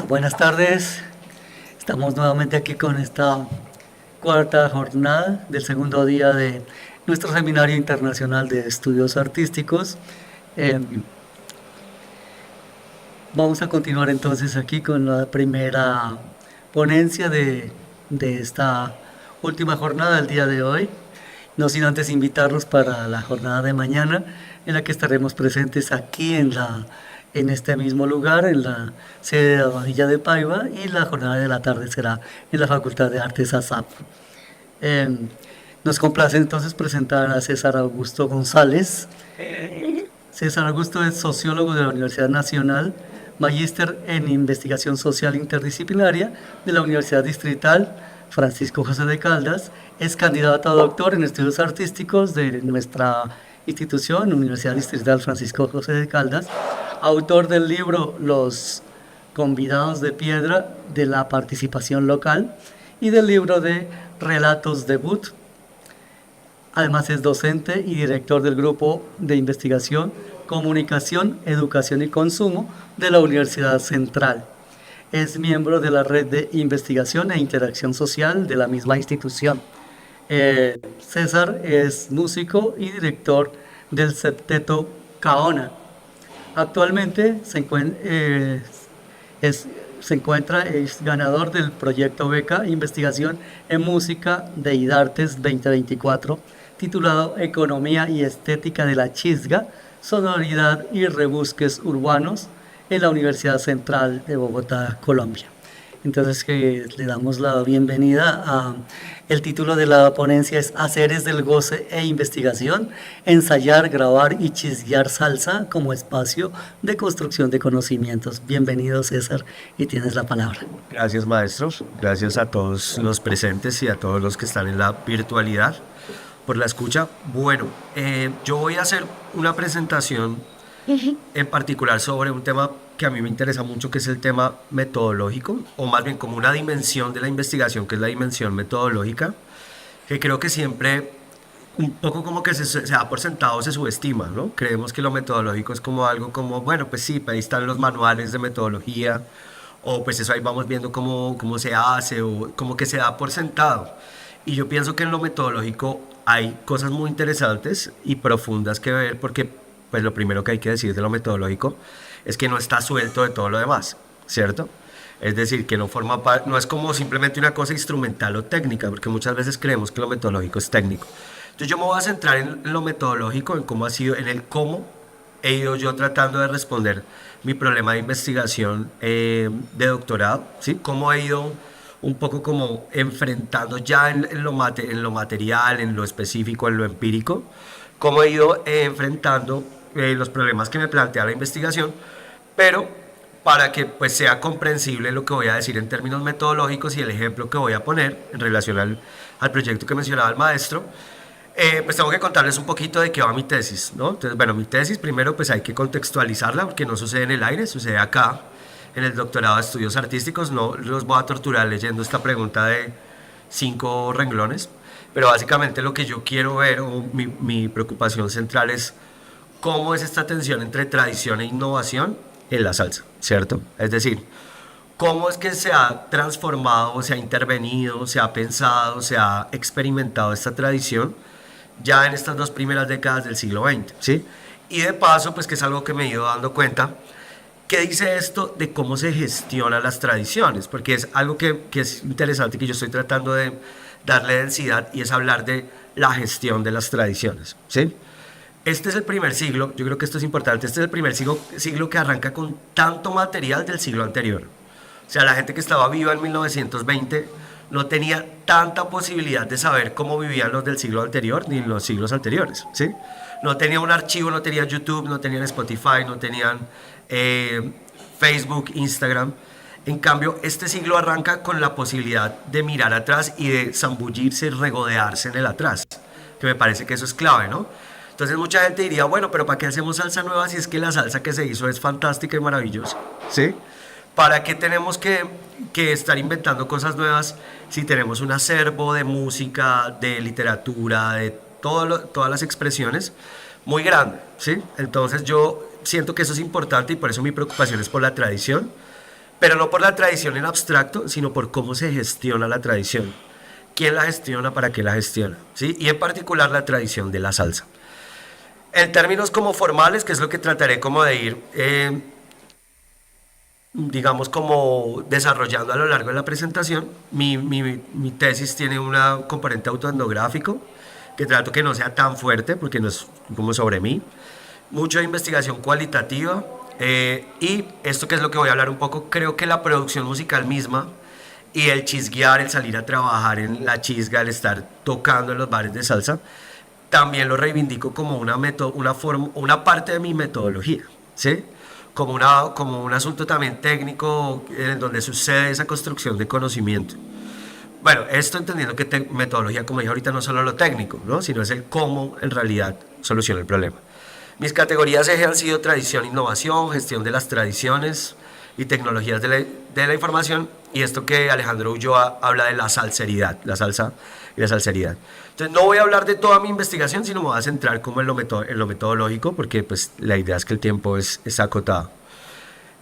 Buenas tardes, estamos nuevamente aquí con esta cuarta jornada del segundo día de nuestro Seminario Internacional de Estudios Artísticos. Eh, Vamos a continuar entonces aquí con la primera ponencia de esta última jornada del día de hoy. No sin antes invitarlos para la jornada de mañana, en la que estaremos presentes aquí en este mismo lugar, en la sede de Abadilla de Paiva, y la jornada de la tarde será en la Facultad de Artes ASAP. Eh, Nos complace entonces presentar a César Augusto González. César Augusto es sociólogo de la Universidad Nacional, magíster en investigación social interdisciplinaria de la Universidad Distrital Francisco José de Caldas, es candidato a doctor en estudios artísticos de nuestra institución, Universidad Distrital Francisco José de Caldas, autor del libro Los Convidados de Piedra de la Participación Local y del libro de Relatos Debut. Además es docente y director del Grupo de Investigación, Comunicación, Educación y Consumo de la Universidad Central. Es miembro de la Red de Investigación e Interacción Social de la misma institución. César es músico y director del septeto Caona. Actualmente es ganador del proyecto Beca Investigación en Música de IDARTES 2024, titulado Economía y Estética de la Chisga, Sonoridad y Rebusques Urbanos, en la Universidad Central de Bogotá, Colombia. Entonces le damos la bienvenida a... El título de la ponencia es Haceres del Goce e Investigación, ensayar, grabar y chisguear salsa como espacio de construcción de conocimientos. Bienvenido, César, y tienes la palabra. Gracias, maestros. Gracias a todos los presentes y a todos los que están en la virtualidad por la escucha. Bueno, yo voy a hacer una presentación en particular sobre un tema que a mí me interesa mucho, que es el tema metodológico, o más bien como una dimensión de la investigación, que es la dimensión metodológica, que creo que siempre un poco como que se da por sentado, se subestima, ¿no? Creemos que lo metodológico es como algo como, bueno, pues sí, ahí están los manuales de metodología, o pues eso ahí vamos viendo cómo se hace, o como que se da por sentado. Y yo pienso que en lo metodológico hay cosas muy interesantes y profundas que ver, porque pues lo primero que hay que decir de lo metodológico es que no está suelto de todo lo demás, ¿cierto? Es decir, que no forma parte, no es como simplemente una cosa instrumental o técnica, porque muchas veces creemos que lo metodológico es técnico. Entonces yo me voy a centrar en lo metodológico, en cómo ha sido, en el cómo he ido yo tratando de responder mi problema de investigación de doctorado, ¿sí? Cómo he ido un poco como enfrentando ya en lo material, en lo específico, en lo empírico, cómo he ido enfrentando los problemas que me plantea la investigación, pero para que pues sea comprensible lo que voy a decir en términos metodológicos y el ejemplo que voy a poner en relación al proyecto que mencionaba el maestro, pues tengo que contarles un poquito de qué va mi tesis, ¿no? Entonces, bueno, mi tesis primero pues hay que contextualizarla porque no sucede en el aire, sucede acá en el doctorado de estudios artísticos. No los voy a torturar leyendo esta pregunta de 5 renglones, pero básicamente lo que yo quiero ver, o mi preocupación central es cómo es esta tensión entre tradición e innovación en la salsa, ¿cierto? Es decir, cómo es que se ha transformado, se ha intervenido, se ha pensado, se ha experimentado esta tradición ya en estas 2 primeras décadas del siglo XX, ¿sí? Y de paso, pues que es algo que me he ido dando cuenta, ¿qué dice esto de cómo se gestionan las tradiciones? Porque es algo que es interesante, que yo estoy tratando de darle densidad, y es hablar de la gestión de las tradiciones, ¿sí? Este es el primer siglo, yo creo que esto es importante, este es el primer siglo que arranca con tanto material del siglo anterior. O sea, la gente que estaba viva en 1920 no tenía tanta posibilidad de saber cómo vivían los del siglo anterior ni los siglos anteriores, ¿sí? No tenía un archivo, no tenían YouTube, no tenían Spotify, no tenían Facebook, Instagram. En cambio, este siglo arranca con la posibilidad de mirar atrás y de zambullirse, regodearse en el atrás, que me parece que eso es clave, ¿no? Entonces mucha gente diría, bueno, pero ¿para qué hacemos salsa nueva si es que la salsa que se hizo es fantástica y maravillosa? ¿Sí? ¿Para qué tenemos que estar inventando cosas nuevas si tenemos un acervo de música, de literatura, de todas las expresiones muy grande? ¿Sí? Entonces yo siento que eso es importante y por eso mi preocupación es por la tradición. pero no por la tradición en abstracto, sino por cómo se gestiona la tradición. ¿Quién la gestiona? ¿Para qué la gestiona? ¿Sí? Y en particular la tradición de la salsa. En términos como formales, que es lo que trataré como de ir, digamos, como desarrollando a lo largo de la presentación, mi tesis tiene un componente autoetnográfico, que trato que no sea tan fuerte, porque no es como sobre mí, mucha investigación cualitativa, y esto que es lo que voy a hablar un poco, creo que la producción musical misma y el chisguear, el salir a trabajar en la chisga, el estar tocando en los bares de salsa, también lo reivindico como una parte de mi metodología, ¿sí? Como un asunto también técnico en donde sucede esa construcción de conocimiento. Bueno, esto entendiendo que metodología, como dije ahorita, no solo lo técnico, ¿no? Sino es el cómo en realidad soluciona el problema. Mis categorías eje han sido tradición, innovación, gestión de las tradiciones y tecnologías de la información, y esto que Alejandro Ulloa habla de la salseridad, la salsa y la salseridad. Entonces no voy a hablar de toda mi investigación, sino me voy a centrar como en lo metodológico, porque pues la idea es que el tiempo es acotado.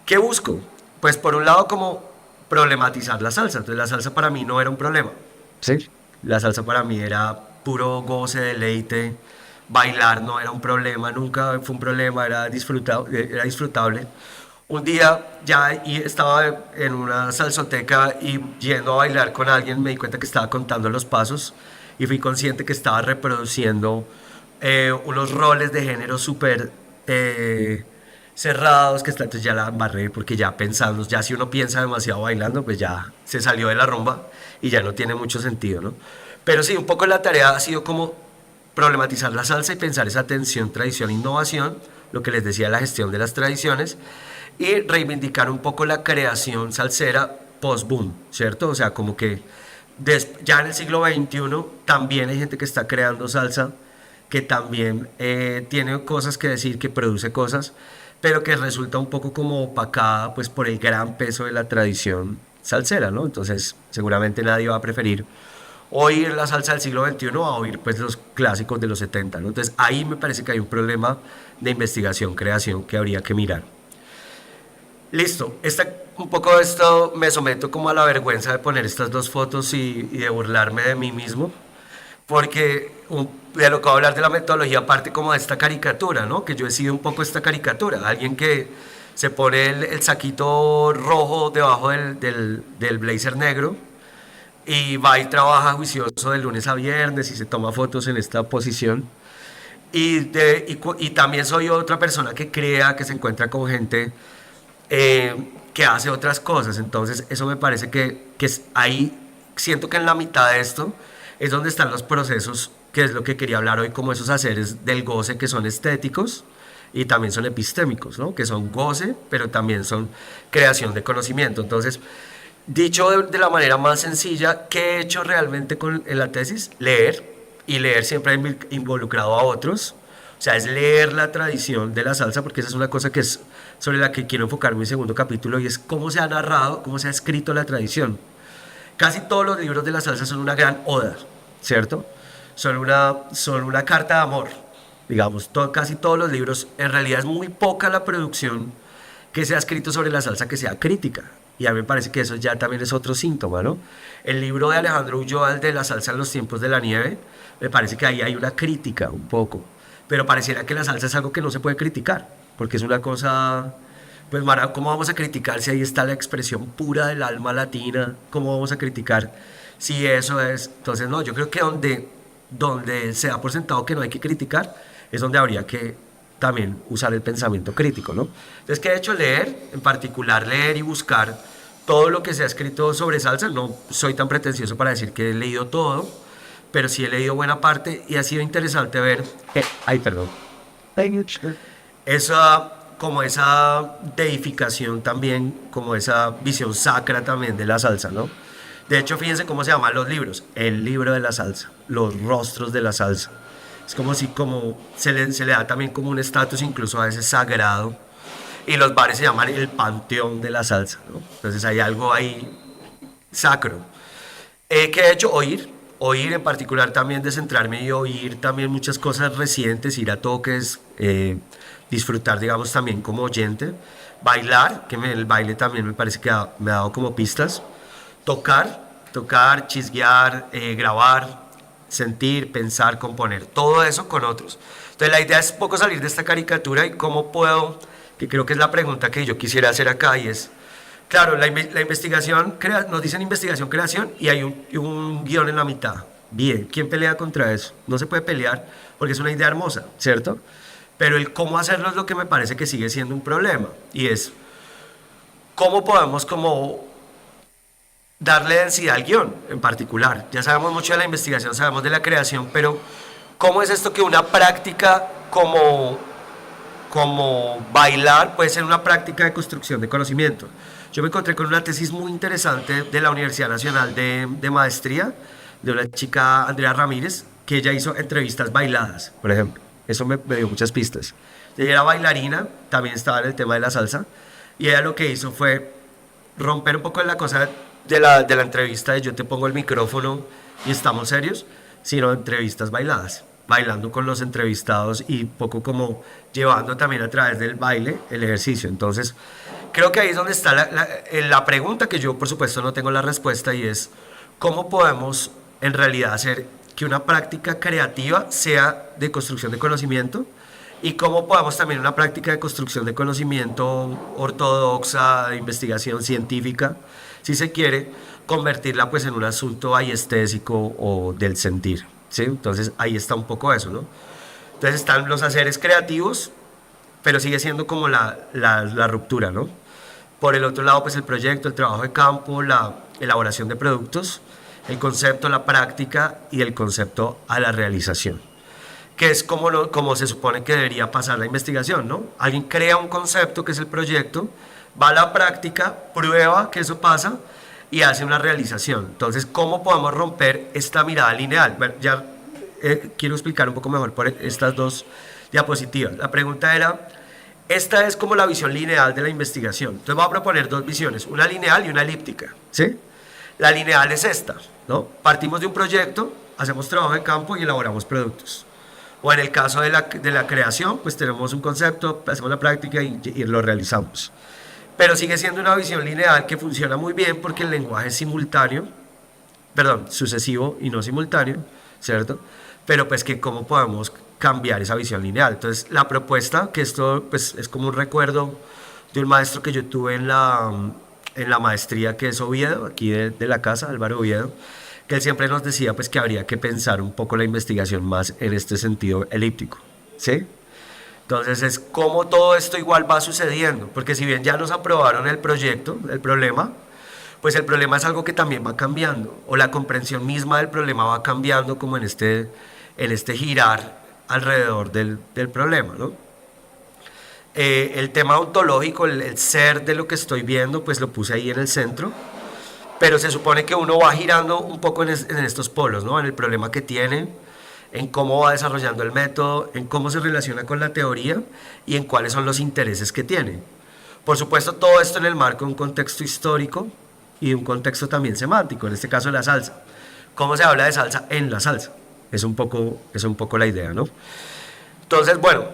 ¿Qué busco? Pues por un lado como problematizar la salsa. Entonces la salsa para mí no era un problema, ¿sí? La salsa para mí era puro goce, deleite. Bailar no era un problema, nunca fue un problema, era disfrutable. Un día estaba en una salsoteca y yendo a bailar con alguien me di cuenta que estaba contando los pasos y fui consciente que estaba reproduciendo unos roles de género súper cerrados, entonces ya la embarré porque ya pensando, ya si uno piensa demasiado bailando, pues ya se salió de la rumba y ya no tiene mucho sentido, ¿no? Pero sí, un poco la tarea ha sido como problematizar la salsa y pensar esa tensión tradición-innovación, lo que les decía, la gestión de las tradiciones, y reivindicar un poco la creación salsera post-boom, ¿cierto? O sea, como que ya en el siglo XXI también hay gente que está creando salsa, que también tiene cosas que decir, que produce cosas, pero que resulta un poco como opacada pues, por el gran peso de la tradición salsera, ¿no? Entonces, seguramente nadie va a preferir oír la salsa del siglo XXI a oír pues los clásicos de los 70, ¿no? Entonces ahí me parece que hay un problema de investigación, creación que habría que mirar. Listo, un poco de esto me someto como a la vergüenza de poner estas dos fotos y de burlarme de mí mismo, porque de lo que voy a hablar de la metodología parte como de esta caricatura, ¿no? Que yo he sido un poco esta caricatura, alguien que se pone el saquito rojo debajo del blazer negro, y va y trabaja juicioso de lunes a viernes y se toma fotos en esta posición. Y también soy otra persona que crea, que se encuentra con gente que hace otras cosas. Entonces eso me parece que ahí, siento que en la mitad de esto es donde están los procesos, que es lo que quería hablar hoy, como esos haceres del goce que son estéticos y también son epistémicos, ¿no? Que son goce, pero también son creación de conocimiento. Entonces, dicho de la manera más sencilla, ¿qué he hecho realmente en la tesis? Leer, y leer siempre ha involucrado a otros. O sea, es leer la tradición de la salsa, porque esa es una cosa que es sobre la que quiero enfocar mi segundo capítulo, y es cómo se ha narrado, cómo se ha escrito la tradición. Casi todos los libros de la salsa son una gran oda, ¿cierto? Son una carta de amor, digamos. Casi todos los libros, en realidad es muy poca la producción que se ha escrito sobre la salsa que sea crítica. Y a mí me parece que eso ya también es otro síntoma, ¿no? El libro de Alejandro Ulloa, el de la salsa en los tiempos de la nieve, me parece que ahí hay una crítica un poco. Pero pareciera que la salsa es algo que no se puede criticar, porque es una cosa, pues, ¿cómo vamos a criticar si ahí está la expresión pura del alma latina? ¿Cómo vamos a criticar si eso es? Entonces, no, yo creo que donde se da por sentado que no hay que criticar, es donde habría que también usar el pensamiento crítico, ¿no? Entonces, ¿qué he hecho? Leer, en particular leer y buscar todo lo que se ha escrito sobre salsa. No soy tan pretencioso para decir que he leído todo, pero sí he leído buena parte y ha sido interesante ver, perdón, esa deificación también, como esa visión sacra también de la salsa, ¿no? De hecho, fíjense cómo se llaman los libros: el libro de la salsa, los rostros de la salsa. Es como si se le da también como un estatus incluso a veces sagrado, y los bares se llaman el panteón de la salsa, ¿no? Entonces hay algo ahí sacro. ¿Qué he hecho? Oír en particular también, de centrarme y oír también muchas cosas recientes, ir a toques, disfrutar, digamos, también como oyente. bailar, el baile también me parece que me ha dado como pistas, tocar, chisguear, grabar, sentir, pensar, componer, todo eso con otros. Entonces la idea es un poco salir de esta caricatura y cómo puedo, que creo que es la pregunta que yo quisiera hacer acá y es, claro, la investigación, nos dicen investigación, creación y hay un guión en la mitad. Bien, ¿quién pelea contra eso? No se puede pelear porque es una idea hermosa, ¿cierto? Pero el cómo hacerlo es lo que me parece que sigue siendo un problema y es cómo podemos como darle densidad al guión en particular. Ya sabemos mucho de la investigación, sabemos de la creación, pero ¿cómo es esto que una práctica como bailar puede ser una práctica de construcción de conocimiento? Yo me encontré con una tesis muy interesante de la Universidad Nacional de Maestría, de una chica, Andrea Ramírez, que ella hizo entrevistas bailadas, por ejemplo. Eso me dio muchas pistas. Ella era bailarina, también estaba en el tema de la salsa, y ella lo que hizo fue romper un poco la cosa de la entrevista de yo te pongo el micrófono y estamos serios, sino entrevistas bailadas, bailando con los entrevistados y poco como llevando también a través del baile el ejercicio. Entonces, creo que ahí es donde está la pregunta que yo por supuesto no tengo la respuesta y es cómo podemos en realidad hacer que una práctica creativa sea de construcción de conocimiento y cómo podamos también una práctica de construcción de conocimiento ortodoxa, de investigación científica, si se quiere, convertirla pues en un asunto estésico o del sentir, ¿sí? Entonces ahí está un poco eso, ¿no? Entonces están los haceres creativos, pero sigue siendo como la ruptura, ¿no? Por el otro lado, pues el proyecto, el trabajo de campo, la elaboración de productos, el concepto, la práctica y el concepto a la realización, que es como se supone que debería pasar la investigación, ¿no? Alguien crea un concepto que es el proyecto, va a la práctica, prueba que eso pasa y hace una realización. Entonces, ¿cómo podemos romper esta mirada lineal? Bueno, ya quiero explicar un poco mejor por estas dos diapositivas. La pregunta era, esta es como la visión lineal de la investigación. Entonces voy a proponer dos visiones, una lineal y una elíptica, ¿sí? La lineal es esta, ¿no? Partimos de un proyecto, hacemos trabajo de campo y elaboramos productos. O en el caso de la creación, pues tenemos un concepto, hacemos la práctica y lo realizamos. Pero sigue siendo una visión lineal que funciona muy bien porque el lenguaje es simultáneo, perdón, sucesivo y no simultáneo, ¿cierto? Pero pues que cómo podemos cambiar esa visión lineal. Entonces la propuesta, que esto pues es como un recuerdo de un maestro que yo tuve en la maestría, que es Oviedo, aquí de la casa, Álvaro Oviedo, que él siempre nos decía pues que habría que pensar un poco la investigación más en este sentido elíptico, ¿sí? Entonces es cómo todo esto igual va sucediendo, porque si bien ya nos aprobaron el proyecto, el problema, pues el problema es algo que también va cambiando, o la comprensión misma del problema va cambiando como en este girar alrededor del problema, ¿no? El tema ontológico, el ser de lo que estoy viendo, pues lo puse ahí en el centro, pero se supone que uno va girando un poco en estos polos, ¿no? En el problema que tiene, en cómo va desarrollando el método, en cómo se relaciona con la teoría y en cuáles son los intereses que tiene. Por supuesto, todo esto en el marco de un contexto histórico y un contexto también semántico, en este caso la salsa. ¿Cómo se habla de salsa en la salsa? Es un poco la idea, ¿no? Entonces, bueno,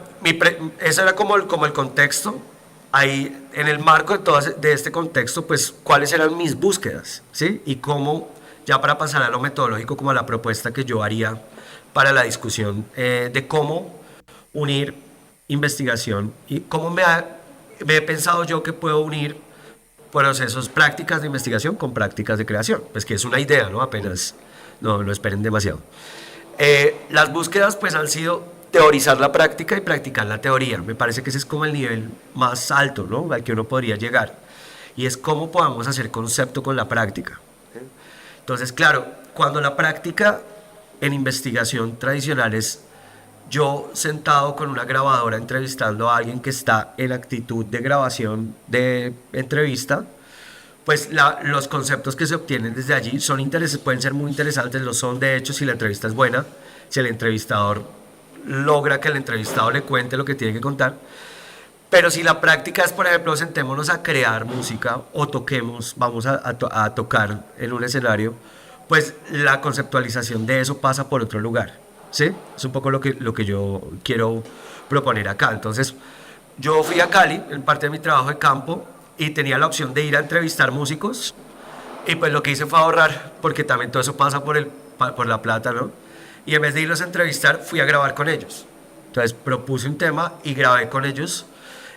eso era como el contexto. Ahí, en el marco de este contexto, pues, ¿cuáles eran mis búsquedas? ¿Sí? Y cómo, ya para pasar a lo metodológico, como a la propuesta que yo haría para la discusión de cómo unir investigación y cómo me he pensado yo que puedo unir procesos, prácticas de investigación con prácticas de creación, pues que es una idea, ¿no? Apenas, no esperen demasiado. Las búsquedas pues han sido teorizar la práctica y practicar la teoría. Me parece que ese es como el nivel más alto, ¿no? Al que uno podría llegar. Y es cómo podamos hacer concepto con la práctica. Entonces, claro, cuando la práctica en investigación tradicional es yo sentado con una grabadora entrevistando a alguien que está en actitud de grabación de entrevista, pues los conceptos que se obtienen desde allí pueden ser muy interesantes, lo son de hecho si la entrevista es buena, si el entrevistador logra que el entrevistado le cuente lo que tiene que contar. Pero si la práctica es, por ejemplo, sentémonos a crear música o toquemos, vamos a tocar en un escenario, pues la conceptualización de eso pasa por otro lugar, ¿sí? Es un poco lo que yo quiero proponer acá. Entonces, yo fui a Cali en parte de mi trabajo de campo y tenía la opción de ir a entrevistar músicos y pues lo que hice fue ahorrar porque también todo eso pasa por la plata, ¿no? Y en vez de irlos a entrevistar fui a grabar con ellos. Entonces propuse un tema y grabé con ellos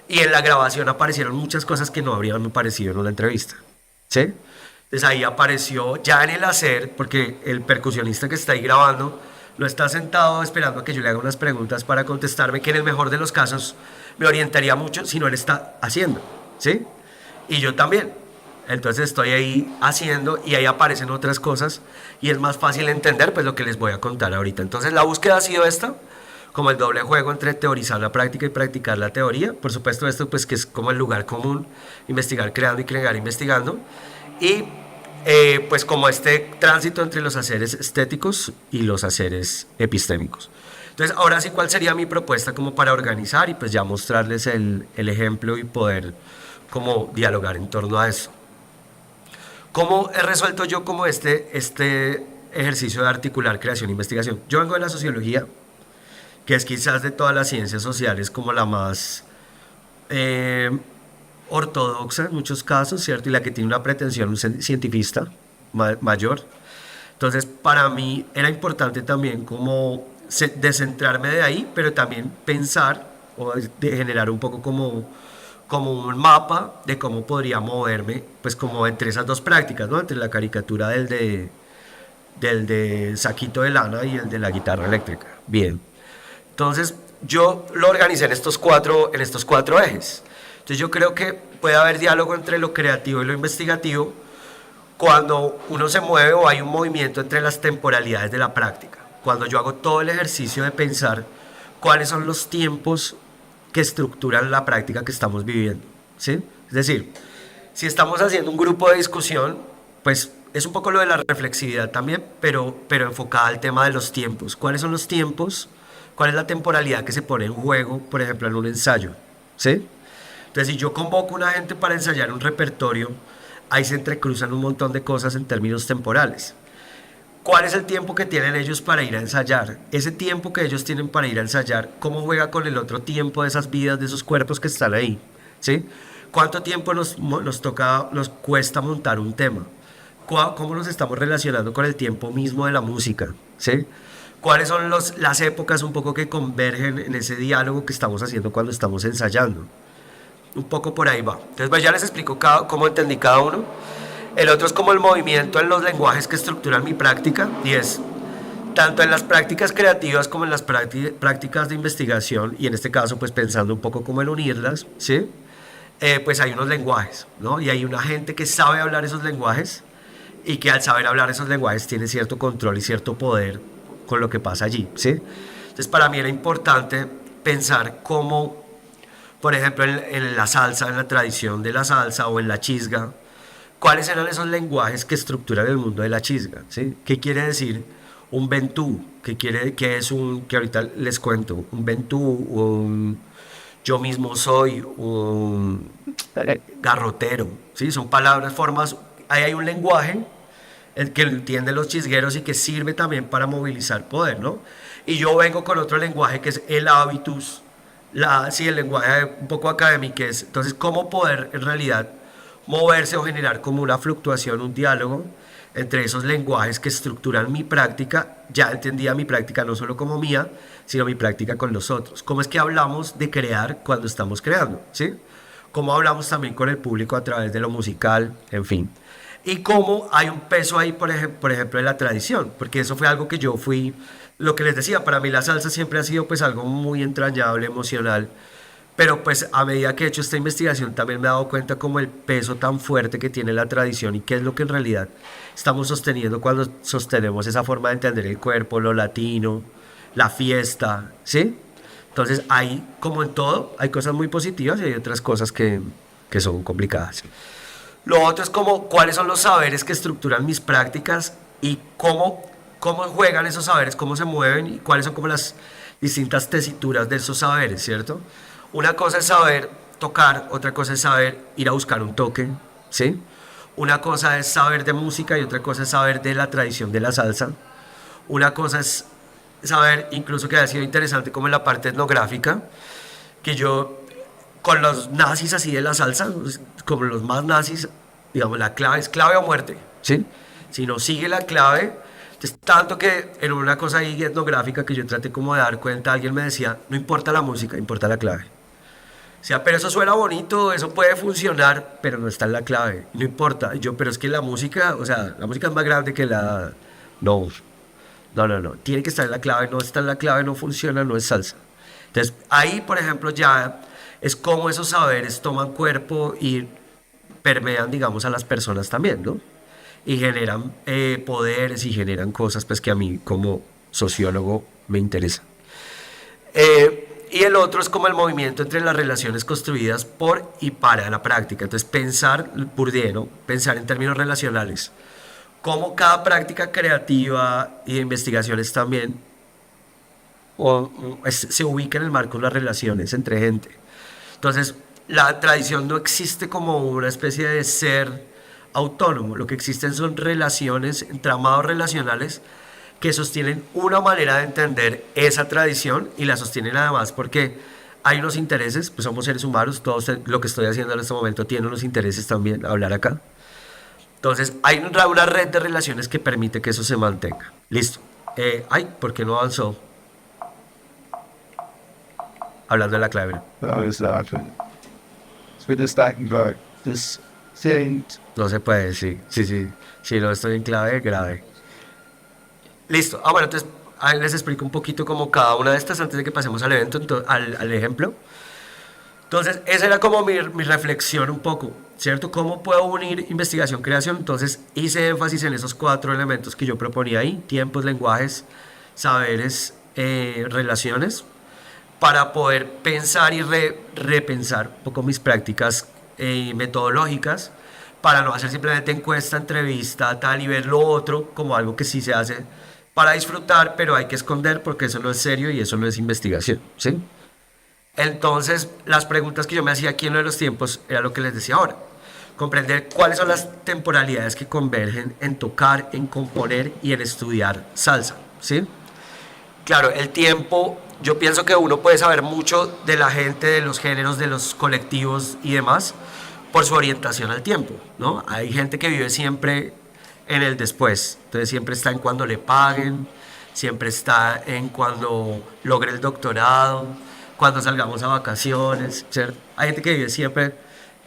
y en la grabación aparecieron muchas cosas que no habrían aparecido en una entrevista, ¿sí? Entonces ahí apareció ya en el hacer, porque el percusionista que está ahí grabando no está sentado esperando a que yo le haga unas preguntas para contestarme, que en el mejor de los casos me orientaría mucho, si no él está haciendo, ¿sí? Y yo también. Entonces estoy ahí haciendo y ahí aparecen otras cosas y es más fácil entender pues lo que les voy a contar ahorita. Entonces la búsqueda ha sido esta, como el doble juego entre teorizar la práctica y practicar la teoría. Por supuesto esto pues que es como el lugar común, investigar creando y crear investigando. Y pues como este tránsito entre los haceres estéticos y los haceres epistémicos. Entonces, ahora sí, ¿cuál sería mi propuesta como para organizar y pues ya mostrarles el ejemplo y poder como dialogar en torno a eso? ¿Cómo he resuelto yo como este ejercicio de articular creación e investigación? Yo vengo de la sociología, que es quizás de todas las ciencias sociales como la más eh, ortodoxa en muchos casos, ¿cierto? Y la que tiene una pretensión cientifista mayor. Entonces, para mí era importante también como descentrarme de ahí, pero también pensar o de generar un poco como un mapa de cómo podría moverme, pues como entre esas dos prácticas, ¿no? Entre la caricatura del de saquito de lana y el de la guitarra eléctrica. Bien. Entonces, yo lo organicé en estos cuatro ejes. Entonces, yo creo que puede haber diálogo entre lo creativo y lo investigativo cuando uno se mueve o hay un movimiento entre las temporalidades de la práctica. Cuando yo hago todo el ejercicio de pensar cuáles son los tiempos que estructuran la práctica que estamos viviendo, ¿sí? Es decir, si estamos haciendo un grupo de discusión, pues es un poco lo de la reflexividad también, pero enfocada al tema de los tiempos. ¿Cuáles son los tiempos? ¿Cuál es la temporalidad que se pone en juego, por ejemplo, en un ensayo? ¿Sí? Entonces, si yo convoco a una gente para ensayar un repertorio, ahí se entrecruzan un montón de cosas en términos temporales. ¿Cuál es el tiempo que tienen ellos para ir a ensayar? Ese tiempo que ellos tienen para ir a ensayar, ¿cómo juega con el otro tiempo de esas vidas, de esos cuerpos que están ahí? ¿Sí? ¿Cuánto tiempo nos cuesta montar un tema? ¿Cómo nos estamos relacionando con el tiempo mismo de la música? ¿Sí? ¿Cuáles son las épocas un poco que convergen en ese diálogo que estamos haciendo cuando estamos ensayando? Un poco por ahí va. Entonces pues ya les explico cómo entendí cada uno. El otro es como el movimiento en los lenguajes que estructuran mi práctica y es tanto en las prácticas creativas como en las prácticas de investigación y en este caso pues pensando un poco como en unirlas, ¿sí? Pues hay unos lenguajes, ¿no? Y hay una gente que sabe hablar esos lenguajes y que al saber hablar esos lenguajes tiene cierto control y cierto poder con lo que pasa allí, ¿sí? Entonces para mí era importante pensar cómo, por ejemplo, en la salsa, en la tradición de la salsa o en la chisga, cuáles eran esos lenguajes que estructuran el mundo de la chisga, ¿sí? ¿Qué quiere decir un ventú? ¿Qué es que ahorita les cuento? Un ventú, yo mismo soy, un garrotero, ¿sí? Son palabras, formas, ahí hay un lenguaje el que entienden los chisgueros y que sirve también para movilizar poder, ¿no? Y yo vengo con otro lenguaje que es el hábitus, sí, el lenguaje un poco académico, que es, entonces, cómo poder en realidad moverse o generar como una fluctuación, un diálogo entre esos lenguajes que estructuran mi práctica. Ya entendía mi práctica no solo como mía, sino mi práctica con los otros. ¿Cómo es que hablamos de crear cuando estamos creando? ¿Sí? ¿Cómo hablamos también con el público a través de lo musical? En fin. Y cómo hay un peso ahí, por ejemplo, de la tradición, porque eso fue algo que yo fui, lo que les decía, para mí la salsa siempre ha sido pues algo muy entrañable, emocional, pero pues a medida que he hecho esta investigación también me he dado cuenta como el peso tan fuerte que tiene la tradición y qué es lo que en realidad estamos sosteniendo cuando sostenemos esa forma de entender el cuerpo, lo latino, la fiesta, ¿sí? Entonces hay, como en todo, hay cosas muy positivas y hay otras cosas que son complicadas. Lo otro es como cuáles son los saberes que estructuran mis prácticas y cómo juegan esos saberes, cómo se mueven y cuáles son como las distintas tesituras de esos saberes, ¿cierto? Una cosa es saber tocar, otra cosa es saber ir a buscar un toque, ¿sí? Una cosa es saber de música y otra cosa es saber de la tradición de la salsa. Una cosa es saber, incluso que ha sido interesante como en la parte etnográfica, que yo con los nazis así de la salsa, como los más nazis, digamos, la clave es clave o muerte, ¿sí? Si no sigue la clave, es tanto que en una cosa ahí etnográfica que yo traté como de dar cuenta, alguien me decía, no importa la música, importa la clave. O sea, pero eso suena bonito, eso puede funcionar, pero no está en la clave, no importa. Yo, pero es que la música, o sea, la música es más grande que la... No, no, tiene que estar en la clave, no está en la clave, no funciona, no es salsa. Entonces, ahí, por ejemplo, ya es como esos saberes toman cuerpo y permean, digamos, a las personas también, ¿no? Y generan poderes y generan cosas, pues, que a mí como sociólogo me interesan. Y el otro es como el movimiento entre las relaciones construidas por y para la práctica. Entonces, pensar, Bourdieu, ¿no? Pensar en términos relacionales. Cómo cada práctica creativa y de investigaciones también se ubica en el marco de las relaciones entre gente. Entonces, la tradición no existe como una especie de ser autónomo. Lo que existen son relaciones, entramados relacionales que sostienen una manera de entender esa tradición y la sostienen además porque hay unos intereses, pues somos seres humanos, todo lo que estoy haciendo en este momento tiene unos intereses también, hablar acá. Entonces hay una red de relaciones que permite que eso se mantenga. Listo. ¿Por qué no avanzó? Hablando de la clave. No se puede, sí. Si no estoy en clave, grave. Listo. Bueno, entonces ahí les explico un poquito como cada una de estas antes de que pasemos al evento, al ejemplo. Entonces, esa era como mi reflexión un poco, ¿cierto? ¿Cómo puedo unir investigación, creación? Entonces, hice énfasis en esos 4 elementos que yo proponía ahí, tiempos, lenguajes, saberes, relaciones, para poder pensar y repensar un poco mis prácticas metodológicas, para no hacer simplemente encuesta, entrevista, tal, y ver lo otro como algo que sí se hace para disfrutar, pero hay que esconder porque eso no es serio y eso no es investigación, ¿sí? Entonces, las preguntas que yo me hacía aquí en lo de los tiempos era lo que les decía ahora. Comprender cuáles son las temporalidades que convergen en tocar, en componer y en estudiar salsa, ¿sí? Claro, el tiempo, yo pienso que uno puede saber mucho de la gente, de los géneros, de los colectivos y demás, por su orientación al tiempo, ¿no? Hay gente que vive siempre en el después, entonces siempre está en cuando le paguen, siempre está en cuando logre el doctorado, cuando salgamos a vacaciones, ¿cierto? Hay gente que vive siempre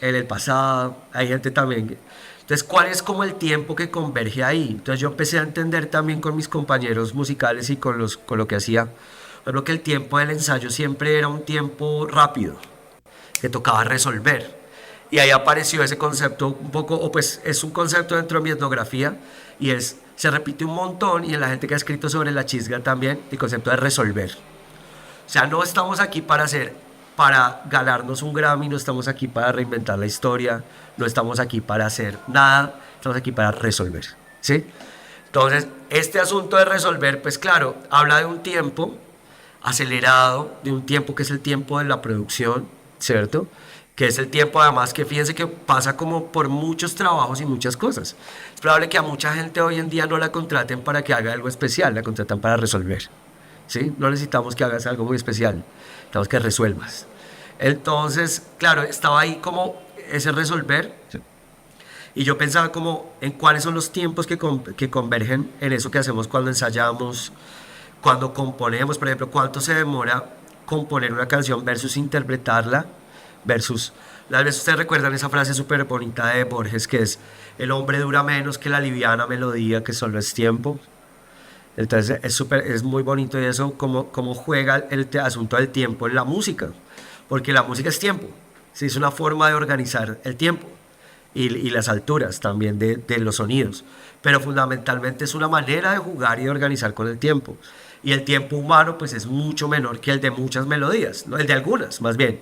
en el pasado, hay gente también. Entonces, ¿cuál es como el tiempo que converge ahí? Entonces yo empecé a entender también con mis compañeros musicales y con lo que hacía, por que el tiempo del ensayo siempre era un tiempo rápido, que tocaba resolver. Y ahí apareció ese concepto un poco, o pues es un concepto dentro de mi etnografía, y se repite un montón, y en la gente que ha escrito sobre la chisga también, el concepto de resolver. O sea, no estamos aquí para ganarnos un Grammy, no estamos aquí para reinventar la historia, no estamos aquí para hacer nada, estamos aquí para resolver, ¿sí? Entonces, este asunto de resolver, pues claro, habla de un tiempo acelerado, de un tiempo que es el tiempo de la producción, ¿cierto? Que es el tiempo además que fíjense que pasa como por muchos trabajos y muchas cosas. Es probable que a mucha gente hoy en día no la contraten para que haga algo especial, la contratan para resolver. ¿Sí? No necesitamos que hagas algo muy especial, necesitamos que resuelvas. Entonces, claro, estaba ahí como ese resolver, sí. Y yo pensaba como en cuáles son los tiempos que convergen en eso que hacemos cuando ensayamos, cuando componemos, por ejemplo, cuánto se demora componer una canción versus interpretarla, versus, las veces ustedes recuerdan esa frase súper bonita de Borges que es, el hombre dura menos que la liviana melodía que solo es tiempo. Entonces es muy bonito y eso como juega el asunto del tiempo en la música, porque la música es tiempo, ¿sí? Es una forma de organizar el tiempo y las alturas también de los sonidos, pero fundamentalmente es una manera de jugar y de organizar con el tiempo, y el tiempo humano pues es mucho menor que el de muchas melodías, ¿no? El de algunas más bien,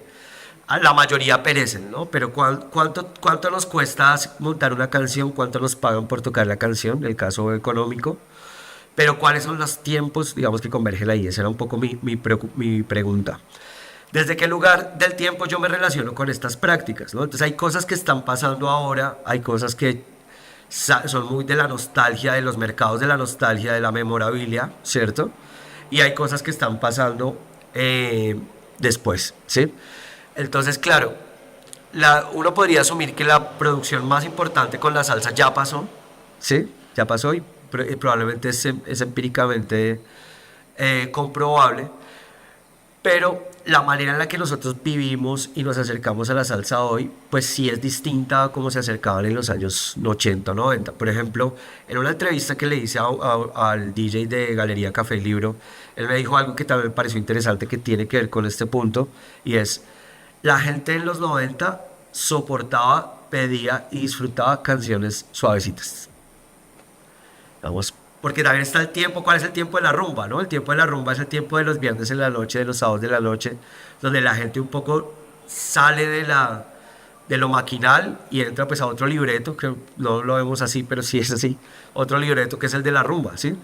la mayoría perecen, ¿no? Pero ¿cuánto nos cuesta montar una canción? ¿Cuánto nos pagan por tocar la canción? El caso económico. Pero ¿cuáles son los tiempos, digamos, que convergen ahí? Esa era un poco mi pregunta. ¿Desde qué lugar del tiempo yo me relaciono con estas prácticas, ¿no? Entonces hay cosas que están pasando ahora, hay cosas que son muy de la nostalgia, de los mercados de la nostalgia, de la memorabilia, ¿cierto? Y hay cosas que están pasando después, ¿sí? Entonces, claro, uno podría asumir que la producción más importante con la salsa ya pasó, ¿sí? Ya pasó y probablemente es empíricamente comprobable, pero la manera en la que nosotros vivimos y nos acercamos a la salsa hoy, pues sí es distinta a como se acercaban en los años 80 o 90. Por ejemplo, en una entrevista que le hice al DJ de Galería Café y Libro, él me dijo algo que también me pareció interesante que tiene que ver con este punto, y es, la gente en los 90 soportaba, pedía y disfrutaba canciones suavecitas. Vamos, porque también está el tiempo, ¿cuál es el tiempo de la rumba, no? El tiempo de la rumba es el tiempo de los viernes en la noche, de los sábados de la noche, donde la gente un poco sale de lo maquinal y entra pues a otro libreto, que no lo vemos así, pero sí es así, otro libreto que es el de la rumba, ¿sí?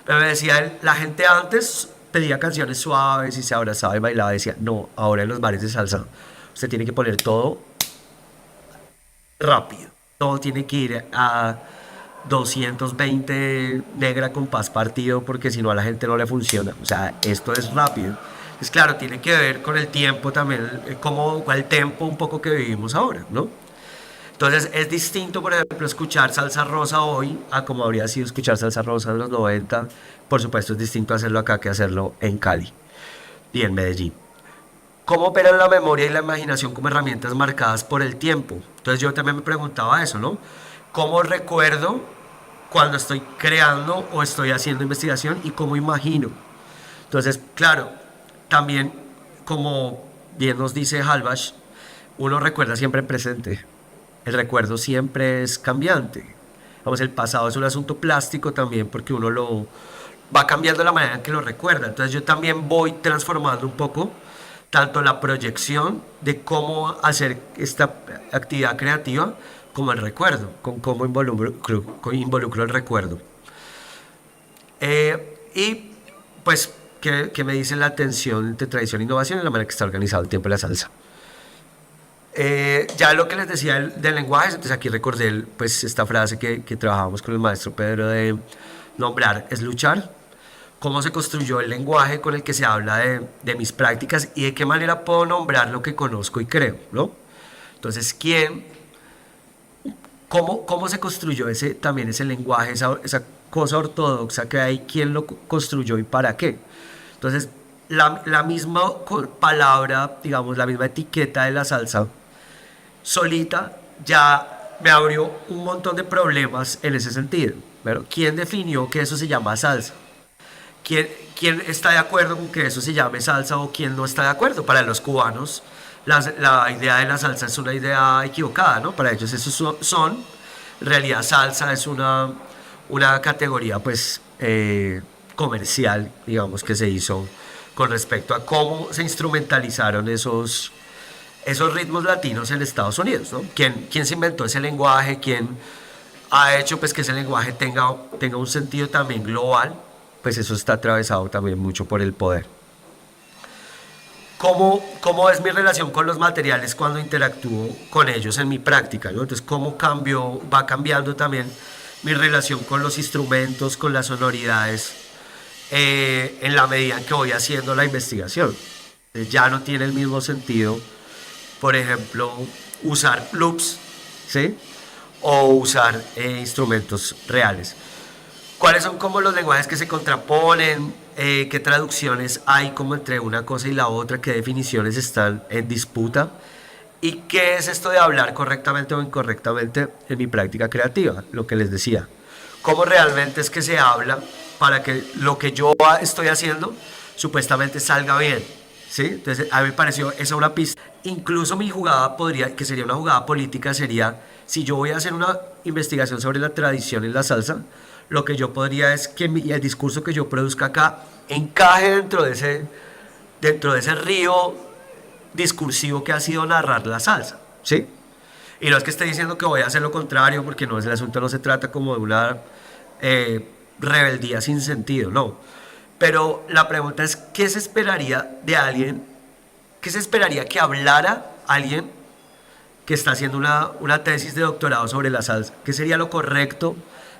Pero me decía él, la gente antes pedía canciones suaves y se abrazaba y bailaba, decía, no, ahora en los bares de salsa usted tiene que poner todo rápido. Todo tiene que ir a 220 negra con paz partido porque si no a la gente no le funciona. O sea, esto es rápido. Es claro, tiene que ver con el tiempo también, como el tempo un poco que vivimos ahora, ¿no? Entonces es distinto, por ejemplo, escuchar salsa rosa hoy a como habría sido escuchar salsa rosa en los 90. Por supuesto es distinto hacerlo acá que hacerlo en Cali y en Medellín. ¿Cómo operan la memoria y la imaginación como herramientas marcadas por el tiempo? Entonces yo también me preguntaba eso, ¿no? ¿Cómo recuerdo cuando estoy creando o estoy haciendo investigación y cómo imagino? Entonces, claro, también como bien nos dice Halbach, uno recuerda siempre en presente. El recuerdo siempre es cambiante. Vamos, el pasado es un asunto plástico también porque uno lo va cambiando la manera en que lo recuerda. Entonces yo también voy transformando un poco tanto la proyección de cómo hacer esta actividad creativa como el recuerdo, con cómo involucro el recuerdo. Y pues, ¿qué me dice la tensión entre tradición e innovación en la manera que está organizado el tiempo de la salsa? Ya lo que les decía del lenguaje, entonces aquí recordé pues, esta frase que trabajábamos con el maestro Pedro de nombrar es luchar, cómo se construyó el lenguaje con el que se habla de mis prácticas y de qué manera puedo nombrar lo que conozco y creo, ¿no? Entonces, cómo se construyó también ese lenguaje, esa cosa ortodoxa que hay, quién lo construyó y para qué? Entonces, la misma palabra, digamos, la misma etiqueta de la salsa solita ya me abrió un montón de problemas en ese sentido. Pero ¿quién definió que eso se llama salsa? ¿Quién está de acuerdo con que eso se llame salsa o quién no está de acuerdo? Para los cubanos, la idea de la salsa es una idea equivocada, ¿no? Para ellos eso en realidad salsa es una categoría pues comercial, digamos, que se hizo con respecto a cómo se instrumentalizaron esos ritmos latinos en Estados Unidos, ¿no? ¿Quién se inventó ese lenguaje? ¿Quién ha hecho pues que ese lenguaje tenga un sentido también global? Pues eso está atravesado también mucho por el poder. ¿Cómo es mi relación con los materiales cuando interactúo con ellos en mi práctica, ¿no? Entonces, ¿cómo va cambiando también mi relación con los instrumentos, con las sonoridades, en la medida en que voy haciendo la investigación? Ya no tiene el mismo sentido, por ejemplo, usar loops, ¿sí? O usar instrumentos reales. ¿Cuáles son como los lenguajes que se contraponen? ¿Qué traducciones hay como entre una cosa y la otra? ¿Qué definiciones están en disputa? ¿Y qué es esto de hablar correctamente o incorrectamente en mi práctica creativa? Lo que les decía. ¿Cómo realmente es que se habla para que lo que yo estoy haciendo supuestamente salga bien? ¿Sí? Entonces a mí me pareció esa una pista. Incluso mi jugada que sería una jugada política, sería si yo voy a hacer una investigación sobre la tradición en la salsa, lo que yo podría es que el discurso que yo produzca acá encaje dentro de ese río discursivo que ha sido narrar la salsa, ¿sí? Y no es que esté diciendo que voy a hacer lo contrario, porque no es el asunto, no se trata como de una rebeldía sin sentido, no. Pero la pregunta es, ¿qué se esperaría de alguien? ¿Qué se esperaría que hablara alguien que está haciendo una tesis de doctorado sobre la salsa? ¿Qué sería lo correcto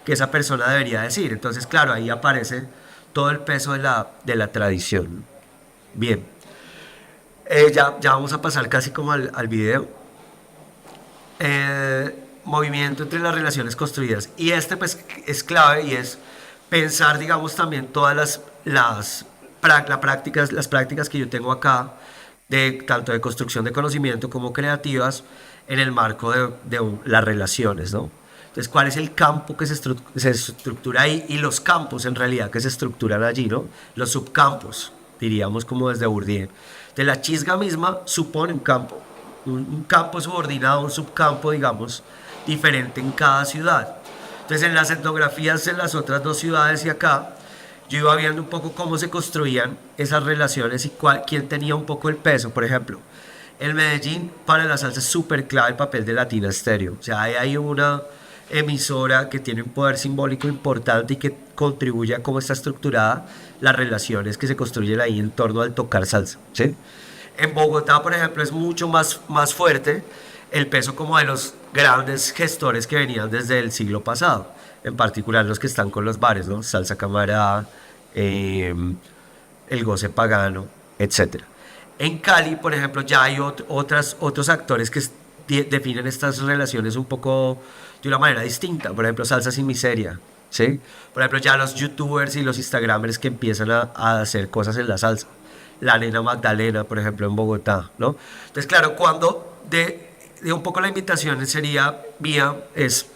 que esa persona debería decir? Entonces, claro, ahí aparece todo el peso de la tradición. Bien. Ya vamos a pasar casi como al video. Movimiento entre las relaciones construidas. Y este pues es clave y es pensar, digamos, también todas las prácticas que yo tengo acá, tanto de construcción de conocimiento como creativas, en el marco de las relaciones, ¿no? Entonces, ¿cuál es el campo que se estructura ahí? Y los campos, en realidad, que se estructuran allí, ¿no? Los subcampos, diríamos como desde Bourdieu. De la chisga misma supone un campo, un campo subordinado, un subcampo, digamos, diferente en cada ciudad. Entonces, en las etnografías en las otras dos ciudades y acá, yo iba viendo un poco cómo se construían esas relaciones y quién tenía un poco el peso. Por ejemplo, en Medellín, para la salsa es súper clave el papel de Latina Stereo. O sea, hay una emisora que tiene un poder simbólico importante y que contribuye a cómo está estructurada las relaciones que se construyen ahí en torno al tocar salsa, ¿sí? En Bogotá, por ejemplo, es mucho más fuerte el peso como de los grandes gestores que venían desde el siglo pasado, en particular los que están con los bares, ¿no? Salsa Camarada, eh, el goce pagano, etcétera. En Cali, por ejemplo, ya hay otros actores que definen estas relaciones un poco de una manera distinta. Por ejemplo, Salsa Sin Miseria, ¿sí? Por ejemplo, ya los youtubers y los instagramers que empiezan a hacer cosas en la salsa. La Nena Magdalena, por ejemplo, en Bogotá, ¿no? Entonces, claro, cuando de un poco la invitación sería mía, es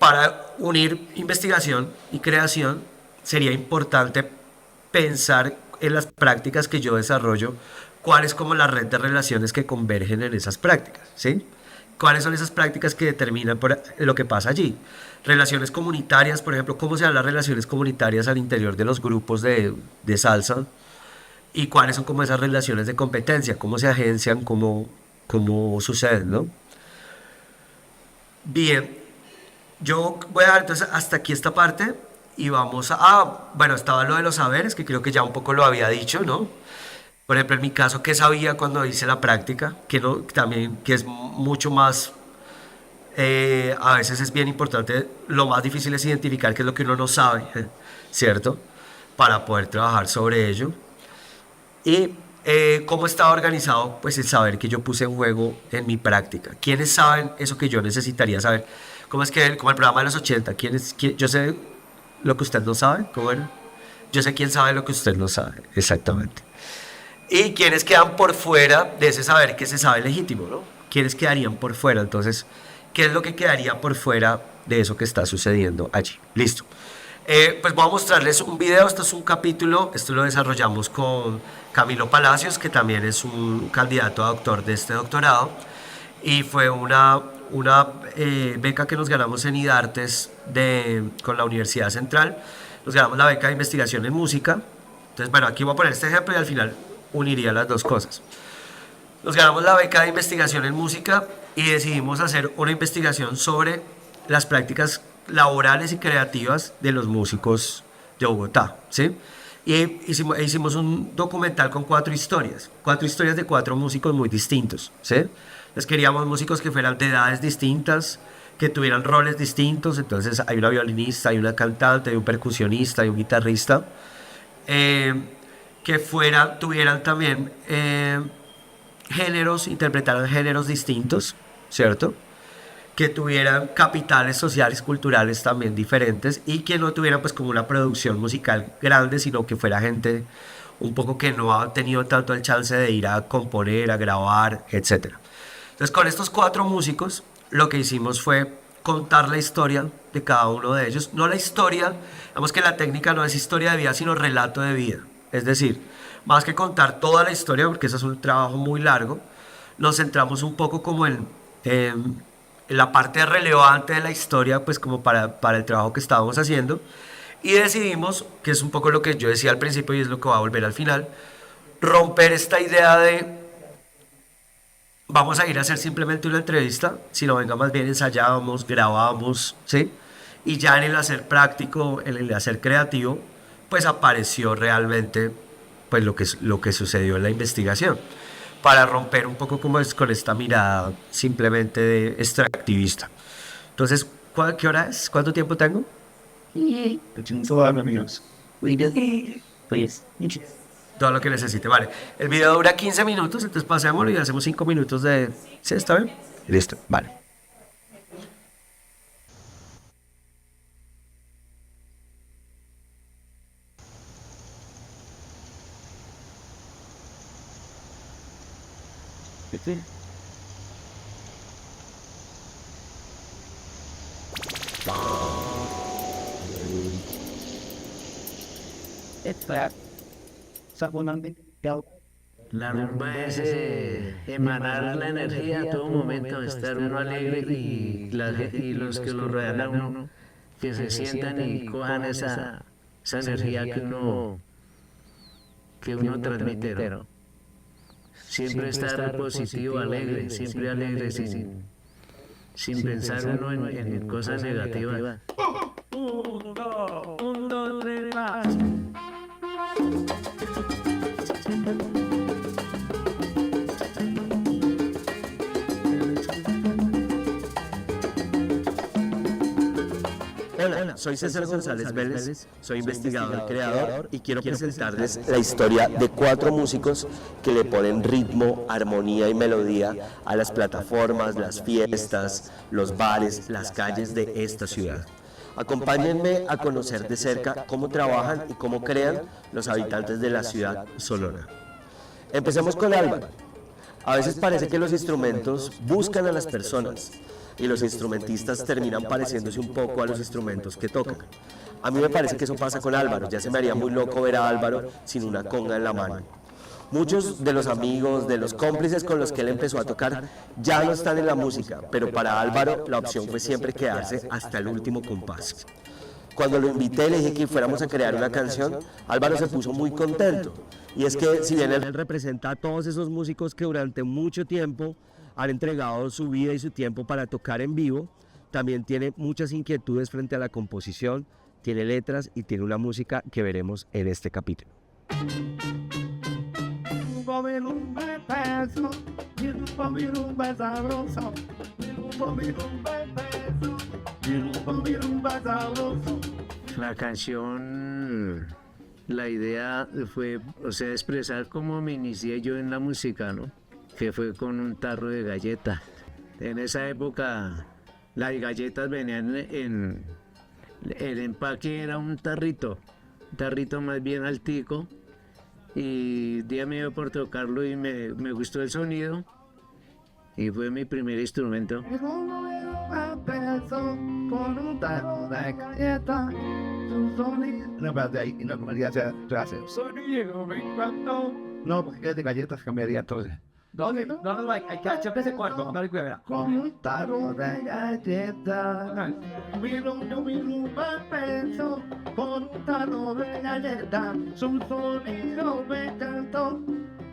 para unir investigación y creación, sería importante pensar en las prácticas que yo desarrollo, cuál es como la red de relaciones que convergen en esas prácticas, ¿sí? ¿Cuáles son esas prácticas que determinan lo que pasa allí? Relaciones comunitarias, por ejemplo, cómo se dan las relaciones comunitarias al interior de los grupos de salsa y cuáles son como esas relaciones de competencia, cómo se agencian, cómo suceden, ¿no? Bien, yo voy a dar entonces hasta aquí esta parte y vamos a... bueno, estaba lo de los saberes, que creo que ya un poco lo había dicho, ¿no? Por ejemplo, en mi caso, ¿qué sabía cuando hice la práctica? Que no, también, que es mucho más... a veces es bien importante, lo más difícil es identificar qué es lo que uno no sabe, ¿cierto? Para poder trabajar sobre ello. Y cómo estaba organizado, pues el saber que yo puse en juego en mi práctica. ¿Quiénes saben eso que yo necesitaría saber? ¿Cómo es que, como el programa de los 80, yo sé lo que usted no sabe? ¿Cómo era? Yo sé quién sabe lo que usted no sabe, exactamente. Y quiénes quedan por fuera de ese saber que se sabe legítimo, ¿no? ¿Quiénes quedarían por fuera? Entonces, ¿qué es lo que quedaría por fuera de eso que está sucediendo allí? Listo. Pues voy a mostrarles un video, esto es un capítulo, esto lo desarrollamos con Camilo Palacios, que también es un candidato a doctor de este doctorado, y fue una beca que nos ganamos en IDARTES con la Universidad Central, nos ganamos la beca de investigación en música. Entonces, bueno, aquí voy a poner este ejemplo y al final uniría las dos cosas. Nos ganamos la beca de investigación en música y decidimos hacer una investigación sobre las prácticas laborales y creativas de los músicos de Bogotá, ¿sí? Y hicimos un documental con cuatro historias de cuatro músicos muy distintos, ¿sí? Entonces queríamos músicos que fueran de edades distintas, que tuvieran roles distintos. Entonces hay una violinista, hay una cantante, hay un percusionista, hay un guitarrista, que tuvieran también géneros, interpretaran géneros distintos, ¿cierto? Que tuvieran capitales sociales, culturales también diferentes y que no tuvieran pues como una producción musical grande, sino que fuera gente un poco que no ha tenido tanto el chance de ir a componer, a grabar, etcétera. Entonces con estos cuatro músicos lo que hicimos fue contar la historia de cada uno de ellos. No la historia, digamos que la técnica no es historia de vida, sino relato de vida. Es decir, más que contar toda la historia, porque eso es un trabajo muy largo, nos centramos un poco como en la parte relevante de la historia, pues como para el trabajo que estábamos haciendo. Y decidimos, que es un poco lo que yo decía al principio y es lo que va a volver al final, romper esta idea de vamos a ir a hacer simplemente una entrevista, sino venga más bien ensayábamos, grabábamos, ¿sí? Y ya en el hacer práctico, en el hacer creativo, pues apareció realmente pues lo que sucedió en la investigación, para romper un poco como es con esta mirada simplemente de extractivista. Entonces, ¿qué hora es? ¿Cuánto tiempo tengo? Amigos. Please. todo lo que necesite. Vale, el video dura 15 minutos, entonces pasémoslo y hacemos 5 minutos de... ¿Sí, está bien? Listo, vale. La rumba es emanar la energía a todo momento, estar uno alegre y los que lo rodean a uno, que se sientan y cojan esa energía que uno transmite, ¿no? Siempre estar positivo, alegre, siempre alegre, sin pensar uno en cosas negativas. Un, dos, tres, más. Hola, soy César González Vélez, soy investigador, creador y quiero presentarles la historia de 4 músicos que le ponen ritmo, armonía y melodía a las plataformas, las fiestas, los bares, las calles de esta ciudad. Acompáñenme a conocer de cerca cómo trabajan y cómo crean los habitantes de la ciudad Solona. Empecemos con Álvaro. A veces parece que los instrumentos buscan a las personas y los instrumentistas terminan pareciéndose un poco a los instrumentos que tocan. A mí me parece que eso pasa con Álvaro, ya se me haría muy loco ver a Álvaro sin una conga en la mano. Muchos de los amigos, de los cómplices con los que él empezó a tocar ya no están en la música, pero para Álvaro la opción fue siempre quedarse hasta el último compás. Cuando lo invité, le dije que fuéramos a crear una canción, Álvaro se puso muy contento. Y es que si bien él representa a todos esos músicos que durante mucho tiempo han entregado su vida y su tiempo para tocar en vivo, también tiene muchas inquietudes frente a la composición, tiene letras y tiene una música que veremos en este capítulo. La canción, la idea fue, o sea, expresar cómo me inicié yo en la música, ¿no? Que fue con un tarro de galletas. En esa época las galletas venían el empaque era un tarrito más bien altico, y un día me dio por tocarlo y me gustó el sonido y fue mi primer instrumento. Con un tarro de galletas, su sonido. No, espérate ahí, no, como diría, se hace. Sonido me encantó. No, porque es de galletas cambiaría todo. No, hay que echar ese cuarto, no hay que ver. Con un tarro de galletas, mi rumba empezó. Con un tarro de galletas, su sonido me encantó.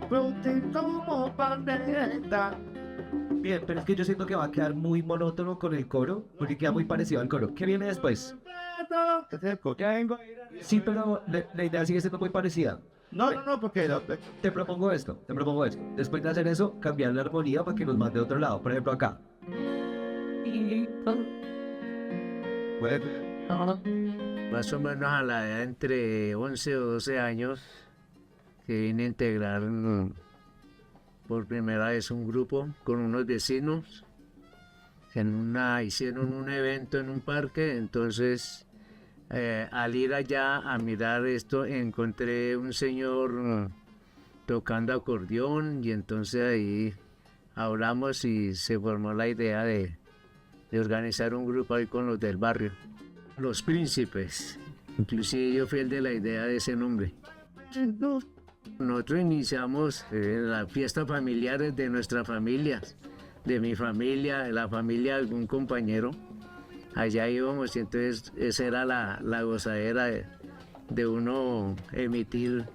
Prontito como pandereta. Bien, pero es que yo siento que va a quedar muy monótono con el coro, porque queda muy parecido al coro. ¿Qué viene después? Sí, pero la idea sigue siendo muy parecida. No, porque Te propongo esto. Después de hacer eso, cambiar la armonía para que nos mande a otro lado. Por ejemplo, acá. Más o menos a la edad entre 11 o 12 años que vine a integrar por primera vez un grupo con unos vecinos. Hicieron un evento en un parque, entonces al ir allá a mirar esto encontré un señor tocando acordeón y entonces ahí hablamos y se formó la idea de organizar un grupo ahí con los del barrio, Los Príncipes. Inclusive yo fui el de la idea de ese nombre. Nosotros iniciamos las fiestas familiares de nuestras familias, de mi familia, de la familia de algún compañero. Allá íbamos y entonces esa era la gozadera de uno emitir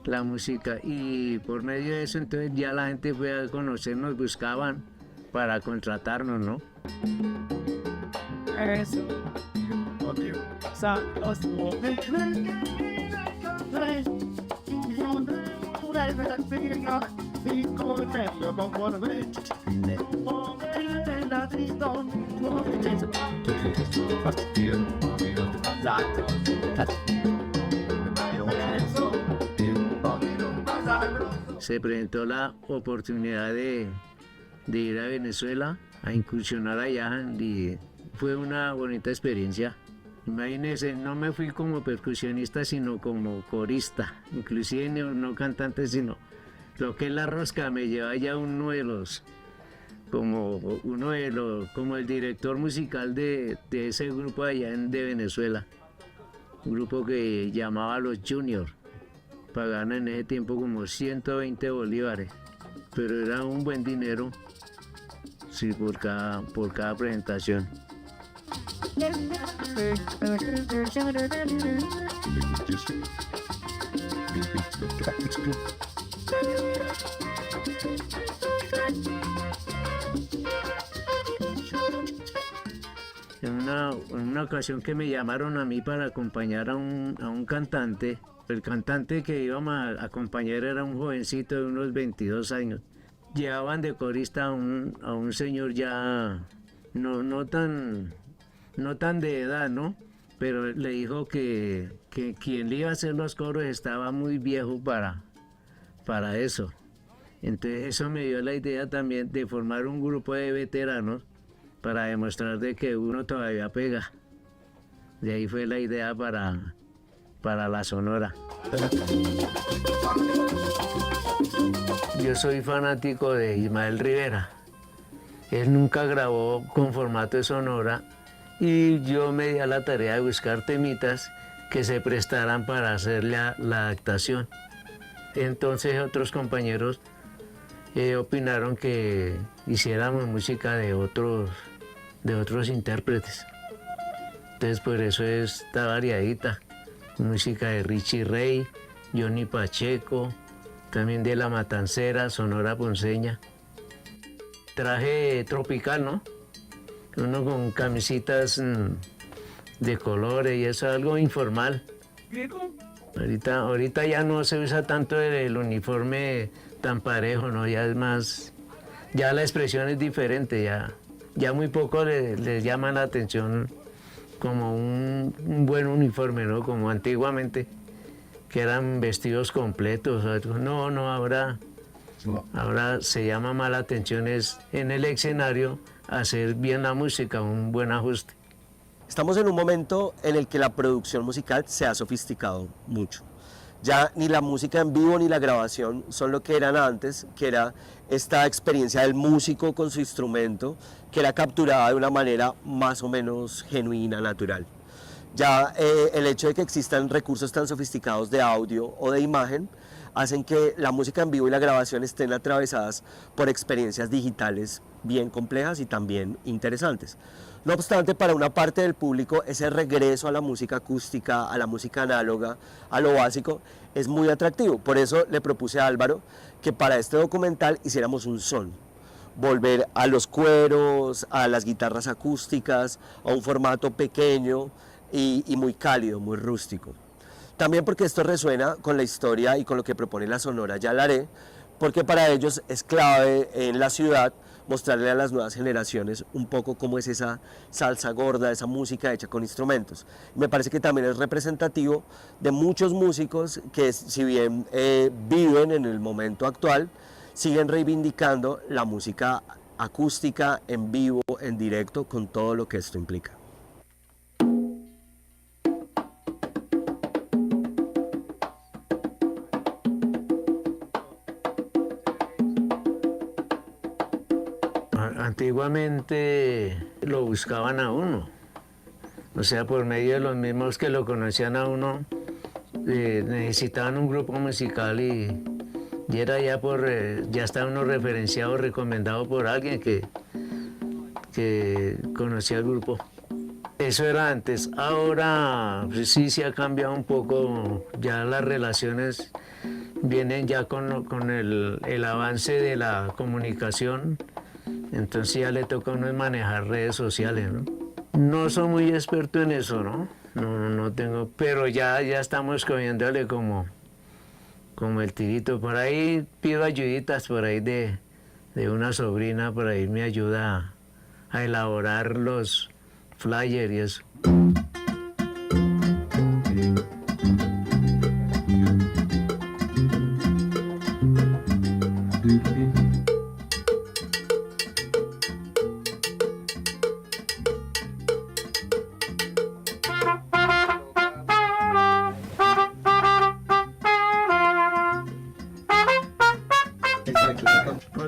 la música. Y por medio de eso entonces ya la gente fue a conocernos, buscaban para contratarnos, ¿no? Eso. se presentó la oportunidad de ir a Venezuela, a incursionar allá, y fue una bonita experiencia. Imagínense, no me fui como percusionista, sino como corista, inclusive no cantante, sino lo que es la rosca, me lleva ya como el director musical de ese grupo allá de Venezuela, un grupo que llamaba Los Juniors, pagaban en ese tiempo como 120 bolívares, pero era un buen dinero, sí, por cada presentación. En una ocasión que me llamaron a mí para acompañar a un cantante, el cantante que íbamos a acompañar era un jovencito de unos 22 años. Llevaban de corista a un señor ya no tan de edad, ¿no? Pero le dijo que quien le iba a hacer los coros estaba muy viejo para eso. Entonces eso me dio la idea también de formar un grupo de veteranos para demostrar de que uno todavía pega. De ahí fue la idea para la Sonora. Yo soy fanático de Ismael Rivera. Él nunca grabó con formato de Sonora y yo me di a la tarea de buscar temitas que se prestaran para hacer la adaptación. Entonces otros compañeros opinaron que hiciéramos música de otros intérpretes. Entonces por eso está variadita. Música de Richie Ray, Johnny Pacheco, también de La Matancera, Sonora Ponceña. Traje tropical, ¿no? Uno con camisitas de colores y eso, algo informal. Ahorita ya no se usa tanto el uniforme tan parejo, ¿no? Ya es más, ya la expresión es diferente, ya muy poco les llama la atención como un buen uniforme, ¿no? Como antiguamente, que eran vestidos completos. No, ahora se llama más la atención es en el escenario hacer bien la música, un buen ajuste. Estamos en un momento en el que la producción musical se ha sofisticado mucho. Ya ni la música en vivo ni la grabación son lo que eran antes, que era esta experiencia del músico con su instrumento, que era capturada de una manera más o menos genuina, natural. Ya el hecho de que existan recursos tan sofisticados de audio o de imagen hacen que la música en vivo y la grabación estén atravesadas por experiencias digitales bien complejas y también interesantes. No obstante, para una parte del público, ese regreso a la música acústica, a la música análoga, a lo básico, es muy atractivo. Por eso le propuse a Álvaro que para este documental hiciéramos un son. Volver a los cueros, a las guitarras acústicas, a un formato pequeño y muy cálido, muy rústico. También porque esto resuena con la historia y con lo que propone la Sonora Ya la Haré, porque para ellos es clave en la ciudad mostrarle a las nuevas generaciones un poco cómo es esa salsa gorda, esa música hecha con instrumentos. Me parece que también es representativo de muchos músicos que, si bien viven en el momento actual, siguen reivindicando la música acústica, en vivo, en directo, con todo lo que esto implica. Antiguamente lo buscaban a uno, o sea, por medio de los mismos que lo conocían a uno, necesitaban un grupo musical y era ya estaba uno referenciado, recomendado por alguien que conocía el grupo. Eso era antes. Ahora pues, sí se ha cambiado un poco, ya las relaciones vienen ya con el avance de la comunicación. Entonces ya le toca a uno manejar redes sociales, ¿no? No soy muy experto en eso, ¿no? No tengo, pero ya estamos cogiéndole como el tirito. Por ahí pido ayuditas por ahí de una sobrina, por ahí me ayuda a elaborar los flyers y eso. Pero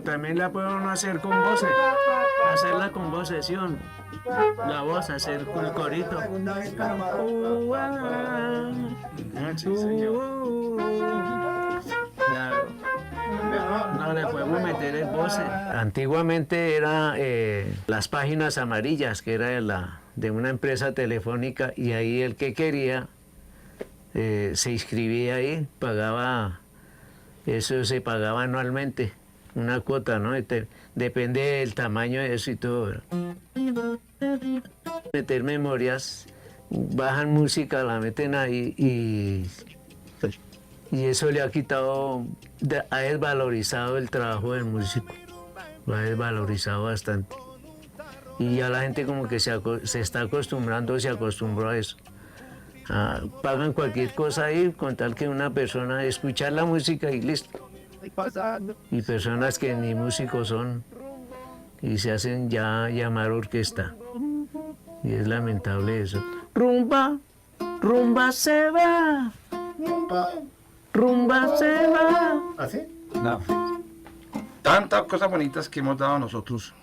también la puede uno hacer con voces, hacerla con vocesión. La voz, hacer el corito. Claro. No le podemos meter el voces. Antiguamente era las páginas amarillas, que era de una empresa telefónica, y ahí el que quería se inscribía ahí, pagaba, eso se pagaba anualmente, una cuota, ¿no? Depende del tamaño de eso y todo, ¿verdad? Meter memorias, bajan música, la meten ahí y eso le ha quitado, ha desvalorizado el trabajo del músico, lo ha desvalorizado bastante. Y ya la gente como que se está acostumbrando, se acostumbró a eso. Pagan cualquier cosa ahí con tal que una persona escuchar la música y listo. Y personas que ni músicos son y se hacen ya llamar orquesta. Y es lamentable eso. Rumba, rumba se va. Rumba se va. ¿Así? No. Tantas cosas bonitas que hemos dado nosotros,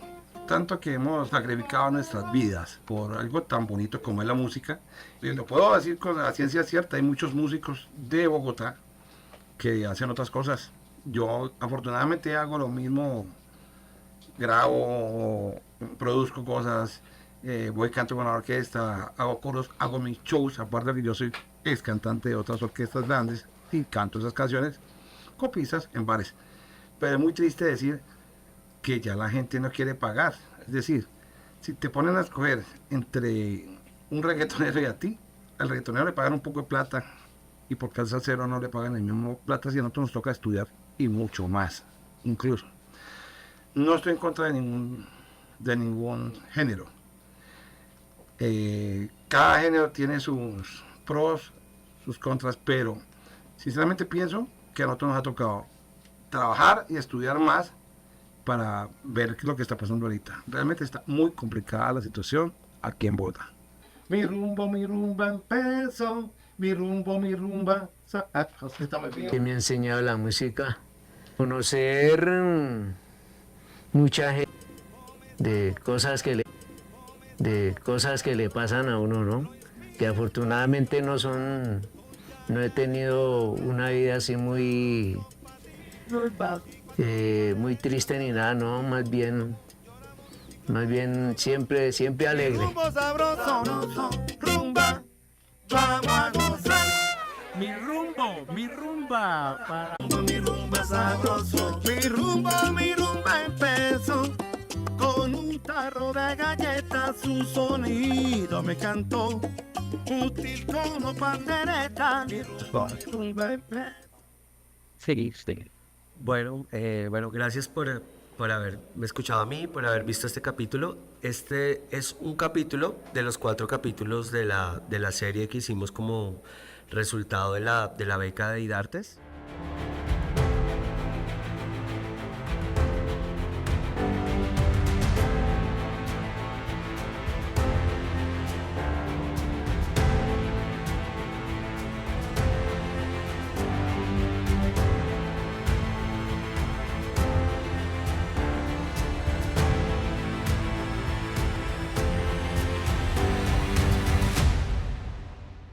tanto que hemos sacrificado nuestras vidas por algo tan bonito como es la música. Y lo puedo decir con la ciencia cierta, hay muchos músicos de Bogotá que hacen otras cosas. Yo afortunadamente hago lo mismo, grabo, produzco cosas, voy canto con la orquesta, hago coros, hago mis shows, aparte de que yo soy ex cantante de otras orquestas grandes y canto esas canciones con pistas en bares. Pero es muy triste decir que ya la gente no quiere pagar. Es decir, si te ponen a escoger entre un reggaetonero y a ti, al reggaetonero le pagan un poco de plata y por al salsero no le pagan el mismo plata, si a nosotros nos toca estudiar y mucho más, incluso. No estoy en contra de ningún género. Cada género tiene sus pros, sus contras, pero sinceramente pienso que a nosotros nos ha tocado trabajar y estudiar más para ver qué es lo que está pasando ahorita. Realmente está muy complicada la situación aquí en Bogotá. Mi rumba empezó. Mi rumba. Que me ha enseñado la música, conocer mucha gente de cosas que le pasan a uno, ¿no? Que afortunadamente no he tenido una vida así muy triste ni nada, no, más bien siempre alegre. Mi rumba, sabroso. Mi rumba empezó con un tarro de galletas, su sonido me cantó, útil como pandereta. Bueno, gracias por haberme escuchado a mí, por haber visto este capítulo. Este es un capítulo de los 4 capítulos de la serie que hicimos como resultado de la beca de IDARTES.